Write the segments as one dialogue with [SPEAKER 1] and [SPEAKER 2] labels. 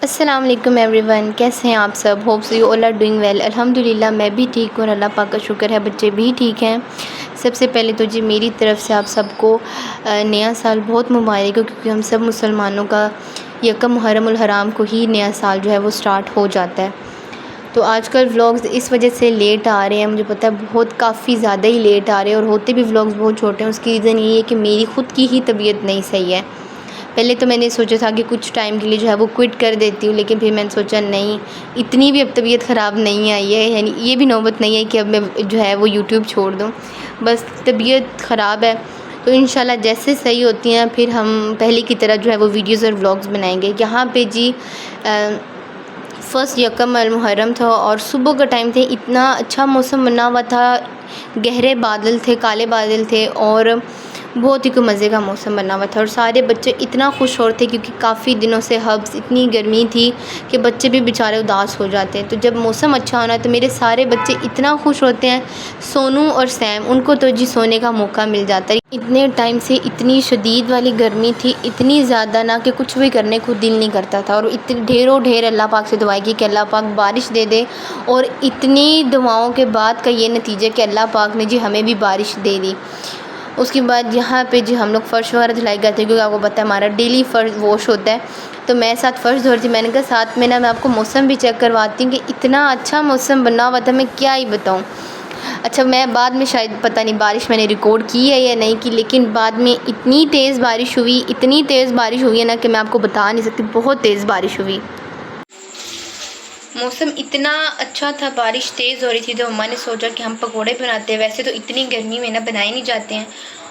[SPEAKER 1] अस्सलाम वालेकुम एवरीवन, कैसे हैं आप सब। Hopes you all are doing well. अल्हम्दुलिल्लाह मैं भी ठीक हूँ और अल्लाह पाक का शुक्र है बच्चे भी ठीक हैं। सबसे पहले तो जी मेरी तरफ़ से आप सबको नया साल बहुत मुबारक हो, क्योंकि हम सब मुसलमानों का यकम मुहर्रम उल हराम को ही नया साल जो है वो स्टार्ट हो जाता है। तो आजकल व्लॉग्स इस वजह से लेट आ रहे हैं, मुझे पता है बहुत काफ़ी ज़्यादा ही लेट आ रहे हैं और होते भी व्लॉग्स बहुत छोटे हैं। उसकी रीज़न यही है कि मेरी ख़ुद की ही तबीयत नहीं सही है। पहले तो मैंने सोचा था कि कुछ टाइम के लिए जो है वो क्विट कर देती हूँ, लेकिन फिर मैंने सोचा नहीं, इतनी भी अब तबीयत ख़राब नहीं आई है, यानी ये भी नौबत नहीं है कि अब मैं जो है वो यूट्यूब छोड़ दूँ। बस तबीयत ख़राब है, तो इंशाल्लाह जैसे सही होती हैं फिर हम पहले की तरह जो है वो वीडियोज़ और व्लॉग्स बनाएंगे। यहाँ पे जी फ़र्स्ट यकम अल मुहर्रम था और सुबह का टाइम थे, इतना अच्छा मौसम बना हुआ था, गहरे बादल थे, काले बादल थे और बहुत ही मज़े का मौसम बना हुआ था और सारे बच्चे इतना खुश हो रहे थे, क्योंकि काफ़ी दिनों से हब्स इतनी गर्मी थी कि बच्चे भी बेचारे उदास हो जाते हैं। तो जब मौसम अच्छा होना तो मेरे सारे बच्चे इतना खुश होते हैं। सोनू और सैम, उनको तो जी सोने का मौका मिल जाता है। इतने टाइम से इतनी शदीद वाली गर्मी थी, इतनी ज़्यादा ना कि कुछ भी करने को दिल नहीं करता था, और इतनी ढेरों ढेर अल्लाह पाक से दुआएं की कि अल्लाह पाक बारिश दे दे। और इतनी दुआओं के बाद का ये नतीजा कि अल्लाह पाक ने जी हमें भी बारिश दे दी। उसके बाद यहाँ पे जी हम लोग फ़र्श वगैरह धुलाई करते हैं, क्योंकि आपको पता है हमारा डेली फ़र्श वॉश होता है। तो मैं साथ फ़र्श धो रही थी, मैंने कहा साथ में ना मैं आपको मौसम भी चेक करवाती हूँ कि इतना अच्छा मौसम बना हुआ था, मैं क्या ही बताऊँ। अच्छा, मैं बाद में शायद पता नहीं बारिश मैंने रिकॉर्ड की है या नहीं की, लेकिन बाद में इतनी तेज़ बारिश हुई, इतनी तेज़ बारिश हुई है ना कि मैं आपको बता नहीं सकती, बहुत तेज़ बारिश हुई। मौसम इतना अच्छा था, बारिश तेज़ हो रही थी, तो अम्मा ने सोचा कि हम पकोड़े बनाते हैं। वैसे तो इतनी गर्मी में ना बनाए नहीं जाते हैं,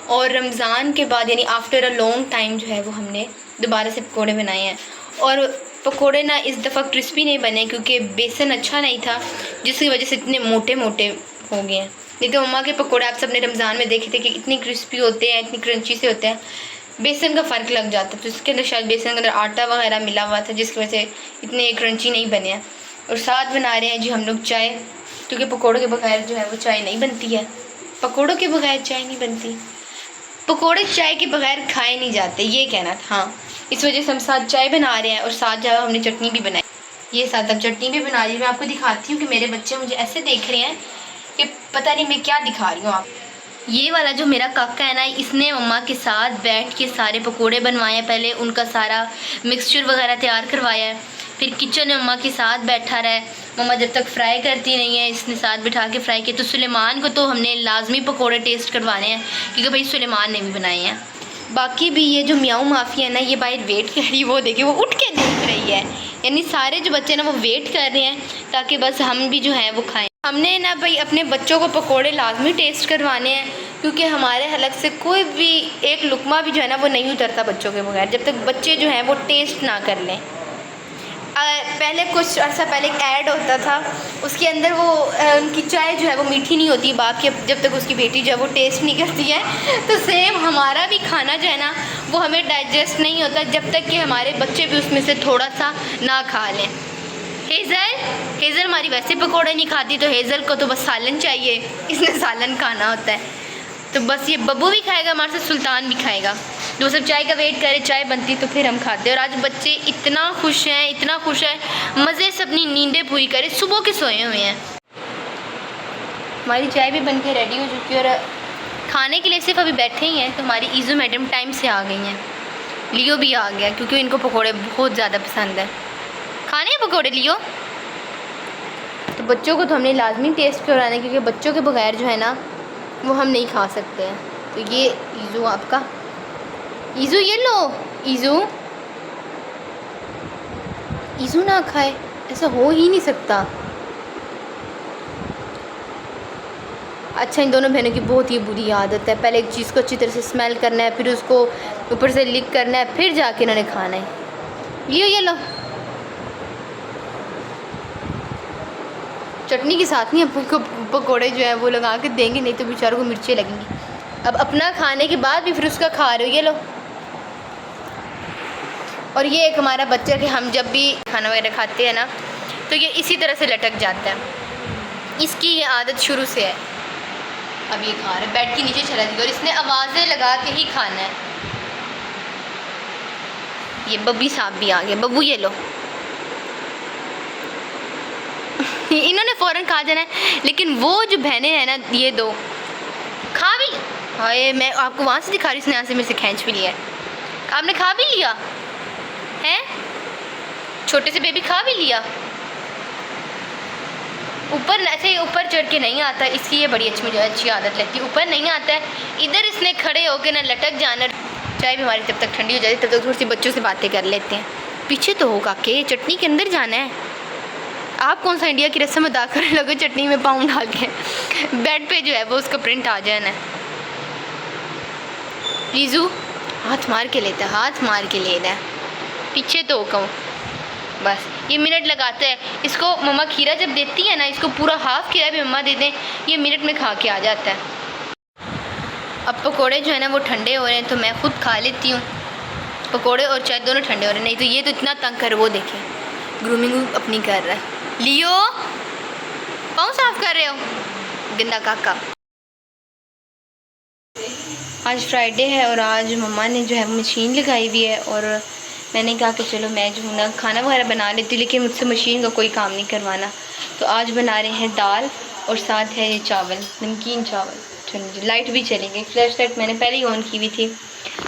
[SPEAKER 1] और रमज़ान के बाद यानी आफ्टर अ लॉन्ग टाइम जो है वो हमने दोबारा से पकोड़े बनाए हैं। और पकोड़े ना इस दफ़ा क्रिस्पी नहीं बने, क्योंकि बेसन अच्छा नहीं था, जिसकी वजह से इतने मोटे मोटे हो गए हैं। नहीं तो अम्मा के पकोड़े आप सबने रमज़ान में देखे थे कि इतनी क्रिस्पी होते हैं, इतनी क्रंची से होते हैं, बेसन का फ़र्क लग जाता है। तो इसके अंदर शायद बेसन के अंदर आटा वगैरह मिला हुआ था, जिसकी वजह से इतने क्रंची नहीं बने हैं। और साथ बना रहे हैं जी हम लोग चाय, क्योंकि पकोड़ों के बगैर जो है वो चाय नहीं बनती है। पकोड़ों के बगैर चाय नहीं बनती, पकोड़े चाय के बगैर खाए नहीं जाते, ये कहना था। हाँ, इस वजह से हम साथ चाय बना रहे हैं और साथ जो है हमने चटनी भी बनाई। ये साथ अब चटनी भी बना रही हूँ। मैं आपको दिखाती हूँ कि मेरे बच्चे मुझे ऐसे देख रहे हैं कि पता नहीं मैं क्या दिखा रही हूँ आप। ये वाला जो मेरा काका है ना, इसने मम्मा के साथ बैठ के सारे पकोड़े बनवाए हैं। पहले उनका सारा मिक्सचर वगैरह तैयार करवाया है, फिर किचन में मम्मा के साथ बैठा रहा है। मम्मा जब तक फ्राई करती नहीं है, इसने साथ बिठा के फ्राई किया। तो सुलेमान को तो हमने लाजमी पकोड़े टेस्ट करवाने हैं, क्योंकि भाई सुलेमान ने भी बनाए हैं। बाकी भी ये जो म्याऊ माफ़ी है ना, ये बाहर वेट कर रही है, वो देखिए वो उठ के देख रही है। यानी सारे जो बच्चे ना वो वेट कर रहे हैं ताकि बस हम भी जो है वो खाएं। हमने ना भाई अपने बच्चों को पकोड़े लाजमी टेस्ट करवाने हैं, क्योंकि हमारे हलक से कोई भी एक लुकमा भी जो है ना वो नहीं उतरता बच्चों के बगैर, जब तक बच्चे जो हैं वो टेस्ट ना कर लें। पहले कुछ अर्सा पहले एक ऐड होता था, उसके अंदर वो उनकी चाय जो है वो मीठी नहीं होती, बाकी जब तक उसकी बेटी जो है वो टेस्ट नहीं करती है। तो सेम हमारा भी खाना जो है ना वो हमें डाइजेस्ट नहीं होता जब तक कि हमारे बच्चे भी उसमें से थोड़ा सा ना खा लें। हेज़ल हमारी वैसे पकोड़े नहीं खाती, तो हेज़ल को तो बस सालन चाहिए, इसने सालन खाना होता है। तो बस ये बब्बू भी खाएगा हमारे साथ, सुल्तान भी खाएगा। जो सब चाय का वेट करे, चाय बनती तो फिर हम खाते। और आज बच्चे इतना खुश हैं, इतना खुश है, मज़े से अपनी नींदें पूरी करे, सुबह के सोए हुए हैं। हमारी चाय भी बन के रेडी हो चुकी है और खाने के लिए सिर्फ अभी बैठे ही हैं। तो हमारी ईज़ू मैडम टाइम से आ गई हैं, लियो भी आ गया, क्योंकि इनको पकौड़े बहुत ज़्यादा पसंद है। खाने हैं पकौड़े लियो? तो बच्चों को तो हमने लाजमी टेस्ट कराना है, क्योंकि बच्चों के बगैर जो है ना वो हम नहीं खा सकते हैं। तो ये ईज़ू आपका, ईज़ू ये लो, ईज़ू ना खाए, ऐसा हो ही नहीं सकता। अच्छा, इन दोनों बहनों की बहुत ही बुरी आदत है, पहले एक चीज़ को अच्छी तरह से स्मेल करना है, फिर उसको ऊपर से लिक करना है, फिर जाके इन्होंने खाना है। लियो ये लो, चटनी के साथ नहीं आपको पकोड़े जो है वो लगा के देंगे, नहीं तो बेचारों को मिर्चें लगेंगी। अब अपना खाने के बाद भी फिर उसका खा रहे हो, ये लो। और ये एक हमारा बच्चा कि हम जब भी खाना वगैरह खाते हैं ना तो ये इसी तरह से लटक जाता है, इसकी ये आदत शुरू से है। अब ये खा रहा है, बेड के नीचे चला जाएगा और इसने आवाज़ें लगा के ही खाना है। ये बब्बी साहब भी आ गए, बब्बू ये लो, इन्होंने फ़ौरन खा जाना है, लेकिन वो जो बहनें हैं ना, ये दो खा भी। हाय, मैं आपको वहाँ से दिखा रही हूँ, इसने यहाँ से मेरे से खींच भी लिया है। आपने खा भी लिया है, छोटे से बेबी खा भी लिया। ऊपर ऐसे ऊपर चढ़ के नहीं आता, इसकी ये बड़ी मुझे अच्छी आदत लगती है, ऊपर नहीं आता है। इधर इसने खड़े होकर ना लटक जाना। चाय भी हमारी जब तक ठंडी हो जाती है तब तक थोड़ी सी बच्चों से बातें कर लेते हैं। पीछे तो होगा के चटनी के अंदर जाना है। आप कौन सा इंडिया की रस्म अदा करने लगे, चटनी में पाँव डाल के बेड पे जो है वो उसका प्रिंट आ जाना है। रीजू हाथ मार के लेता है, हाथ मार के लेना है। पीछे तो कहूँ बस ये मिनट लगाता है। इसको मम्मा खीरा जब देती है ना, इसको पूरा हाफ खीरा भी मम्मा दे दें, ये मिनट में खा के आ जाता है। अब पकोड़े जो है ना वो ठंडे हो रहे हैं, तो मैं ख़ुद खा लेती हूँ। पकोड़े और चाय दोनों ठंडे हो रहे हैं, नहीं तो ये तो इतना तंग कर, वो देखें ग्रूमिंग अपनी कर रहा है। लियो पाँव साफ कर रहे हो गंदा काका। आज फ्राइडे है और आज मम्मा ने जो है मशीन लगाई हुई है, और मैंने कहा कि चलो मैं जो हूँ ना खाना वगैरह बना लेती हूँ, लेकिन मुझसे मशीन का कोई काम नहीं करवाना। तो आज बना रहे हैं दाल और साथ है ये चावल, नमकीन चावल। चलिए लाइट भी चलेंगे, फ्लैश लाइट मैंने पहले ही ऑन की हुई थी।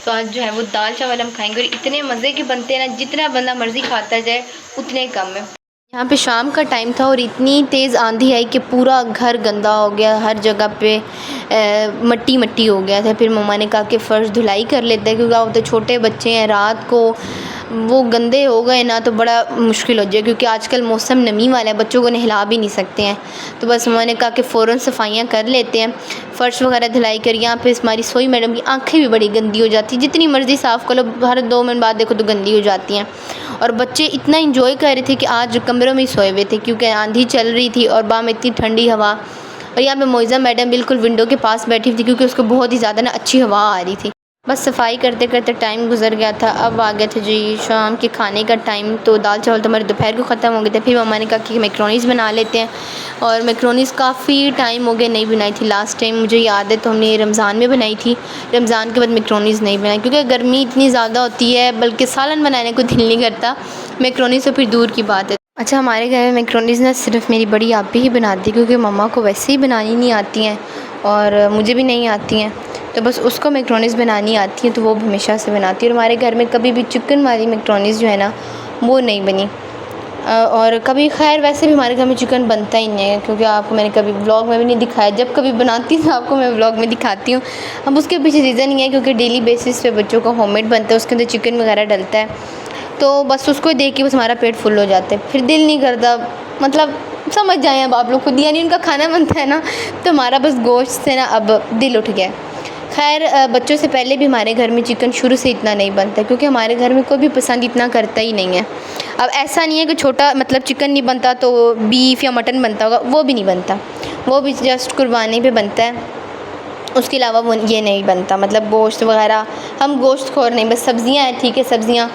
[SPEAKER 1] तो आज जो है वो दाल चावल हम खाएंगे, और इतने मज़े के बनते हैं ना, जितना बंदा मर्ज़ी खाता जाए उतने कम है। यहाँ पे शाम का टाइम था और इतनी तेज़ आंधी आई कि पूरा घर गंदा हो गया, हर जगह पे मट्टी मट्टी हो गया था। फिर मम्मा ने कहा कि फ़र्श धुलाई कर लेते हैं, क्योंकि आप तो छोटे बच्चे हैं, रात को वो गंदे हो गए ना तो बड़ा मुश्किल हो जाए, क्योंकि आजकल मौसम नमी वाला है, बच्चों को नहला भी नहीं सकते हैं। तो बस मम्मा ने कहा कि फ़ौरन सफाइयाँ कर लेते हैं, फ़र्श वगैरह धुलाई कर। यहाँ पे हमारी सोई मैडम की आंखें भी बड़ी गंदी हो जाती है, जितनी मर्ज़ी साफ़ कर लो, हर 2 मिनट बाद देखो तो गंदी हो जाती हैं। और बच्चे इतना इंजॉय कर रहे थे कि आज कमरों में ही सोए हुए थे, क्योंकि आंधी चल रही थी और बाहर में इतनी ठंडी हवा। और यहाँ पे मोइज़ा मैडम बिल्कुल विंडो के पास बैठी थी, क्योंकि उसको बहुत ही ज़्यादा ना अच्छी हवा आ रही थी। बस सफाई करते करते टाइम गुजर गया था। अब आ गया था जी शाम के खाने का टाइम। तो दाल चावल तो हमारे दोपहर को ख़त्म हो गए थे। फिर मम्मा ने कहा कि मैक्रोनीज़ बना लेते हैं, और मैक्रोनीज़ काफ़ी टाइम हो गया नहीं बनाई थी। लास्ट टाइम मुझे याद है तो हमने रमज़ान में बनाई थी, रमज़ान के बाद मैक्रोनीज़ नहीं बनाई, क्योंकि गर्मी इतनी ज़्यादा होती है, बल्कि सालन बनाने को दिल नहीं करता। मैक्रोनीज़ तो फिर दूर की बात है। अच्छा, हमारे घर में मैक्रोनीज़ ना सिर्फ मेरी बड़ी आप ही बनाती, क्योंकि मम्मा को वैसे ही बनानी नहीं आती हैं और मुझे भी नहीं आती हैं, तो बस उसको मैक्रोनीज़ बनानी आती है, तो वो हमेशा से बनाती है। और हमारे घर में कभी भी चिकन वाली मैक्रोनीज़ जो है ना वो नहीं बनी। और कभी खैर वैसे भी हमारे घर में चिकन बनता ही नहीं है, क्योंकि आपको मैंने कभी व्लॉग में भी नहीं दिखाया। जब कभी बनाती हूँ तो आपको मैं व्लॉग में दिखाती हूँ। अब उसके पीछे रीज़न ही है क्योंकि डेली बेसिस पे बच्चों का होममेड बनता है, उसके अंदर चिकन वगैरह डलता है, तो बस उसको देख के बस हमारा पेट फुल हो जाता है, फिर दिल नहीं करता। मतलब समझ जाएँ अब आप लोग खुद, यानी उनका खाना बनता है ना तो हमारा बस गोश्त से ना अब दिल उठ गया। खैर बच्चों से पहले भी हमारे घर में चिकन शुरू से इतना नहीं बनता, क्योंकि हमारे घर में कोई भी पसंद इतना करता ही नहीं है। अब ऐसा नहीं है कि छोटा मतलब चिकन नहीं बनता तो बीफ या मटन बनता होगा, वो भी नहीं बनता, वो भी जस्ट कुर्बानी पे बनता है। उसके अलावा वो ये नहीं बनता, मतलब गोश्त वगैरह हम गोश्त खोर नहीं, बस सब्ज़ियाँ हैं, ठीक है सब्ज़ियाँ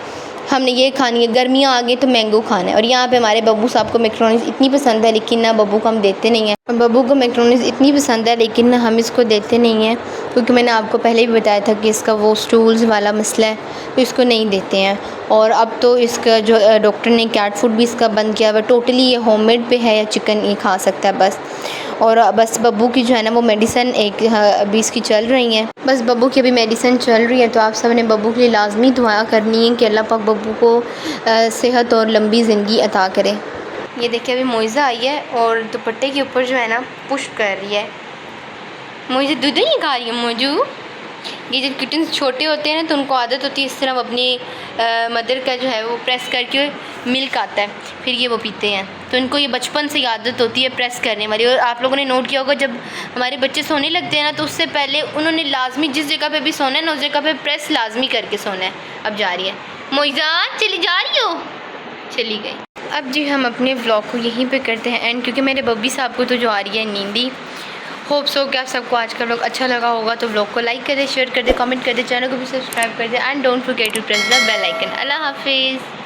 [SPEAKER 1] हमने ये खानी है। गर्मियाँ आ गई तो मैंगो खाना है। और यहाँ पे हमारे बब्बू साहब को मैक्रोनीज़ इतनी पसंद है, लेकिन ना बब्बू को हम देते नहीं हैं। बब्बू को मैक्रोनीज़ इतनी पसंद है लेकिन ना हम इसको देते नहीं हैं, क्योंकि मैंने आपको पहले भी बताया था कि इसका वो स्टूल्स वाला मसला है, तो इसको नहीं देते हैं। और अब तो इसका जो डॉक्टर ने कैट फूड भी इसका बंद किया हुआ, टोटली ये होममेड पे है, या चिकन ये खा सकता है बस। और बस बब्बू की जो है ना वो मेडिसिन अभी इसकी चल रही है, बस बब्बू की अभी मेडिसिन चल रही है। तो आप सब ने बब्बू के लिए लाजमी दुआ करनी है कि अल्लाह पाक बब्बू को सेहत और लंबी ज़िंदगी अता करे। ये देखिए अभी मोइज़ा आई है और दुपट्टे के ऊपर जो है ना पुश कर रही है। मोइज़ा दूध नहीं खा रही है मोजू। ये जब किटन्स छोटे होते हैं ना तो उनको आदत होती है इस तरह अपनी मदर का जो है वो प्रेस करके मिल्क आता है, फिर ये वो पीते हैं। तो इनको ये बचपन से आदत होती है प्रेस करने वाली। और आप लोगों ने नोट किया होगा जब हमारे बच्चे सोने लगते हैं ना तो उससे पहले उन्होंने लाजमी जिस जगह पे भी सोना है ना उस जगह पे प्रेस लाजमी करके सोना है। अब जा रही है मोइज़ा, चली जा रही हो, चली गई। अब जी हम अपने व्लॉग को यहीं पे करते हैं एंड, क्योंकि मेरे बब्बी साहब को तो जो आ रही है नींदी। होप सो कि आप सबको आज का व्लॉग अच्छा लगा होगा, तो व्लॉग को लाइक कर दे, शेयर कर दे, कमेंट कर दे, चैनल को भी सब्सक्राइब कर दे and don't forget to press the bell icon. Allah हाफिज़।